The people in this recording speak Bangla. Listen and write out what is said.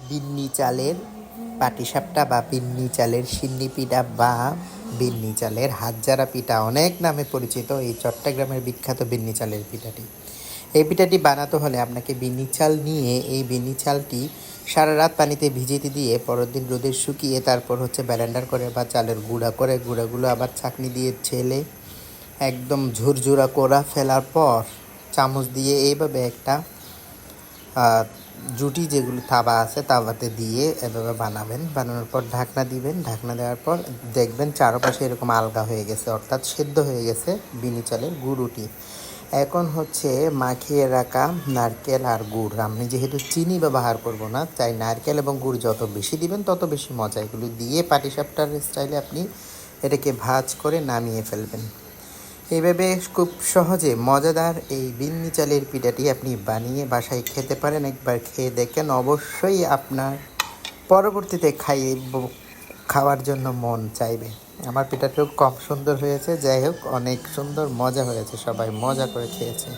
বিন্নি চালের পাটিসাপটা বা বিন্নি চালের সিন্নি পিঠা বা বিন্নি চালের হাতজারা পিঠা অনেক নামে পরিচিত এই চট্টগ্রামের বিখ্যাত বিন্নি চালের পিঠাটি। এই পিঠাটি বানাতে হলে আপনাকে বিন্নি চাল নিয়ে এই বিন্নি চালটি সারা রাত পানিতে ভিজিয়ে দিয়ে পরের দিন রোদে শুকিয়ে তারপর ব্লেন্ডার করে বা চালের গুঁড়া করে গুঁড়াগুলো আবার ছাঁকনি দিয়ে ছেলে একদম ঝুরঝুরা করা ফেলার পর চামচ দিয়ে এইভাবে একটা জুটি যেগুলো তাওয়া আছে তাওয়াতে দিয়ে এভাবে বানাবেন। বানানোর পর ঢাকনা দিবেন। ঢাকনা দেওয়ার পর দেখবেন চারপাশে এরকম আলগা হয়ে গেছে, অর্থাৎ সেদ্ধ হয়ে গেছে বিনি চালের গুঁড়োটি। এখন মাখিয়ে রাখা নারকেল আর গুড়। আমি যেহেতু চিনি ব্যবহার করব না, তাই নারকেল এবং গুড় যত বেশি দিবেন তত বেশি মজা। এগুলো দিয়ে পাটিসাপটার স্টাইলে আপনি এটাকে ভাজ করে নামিয়ে ফেলবেন। এইভাবে খুব সহজে মজাদার এই বিন্নি চালের পিঠাটি আপনি বানিয়ে বাসায় খেতে পারেন। একবার খেয়ে দেখেন, অবশ্যই আপনার পরবর্তীতে খাওয়ার জন্য মন চাইবে। আমার পিঠাটিও কম সুন্দর হয়েছে, যাই হোক অনেক সুন্দর মজা হয়েছে, সবাই মজা করে খেয়েছে।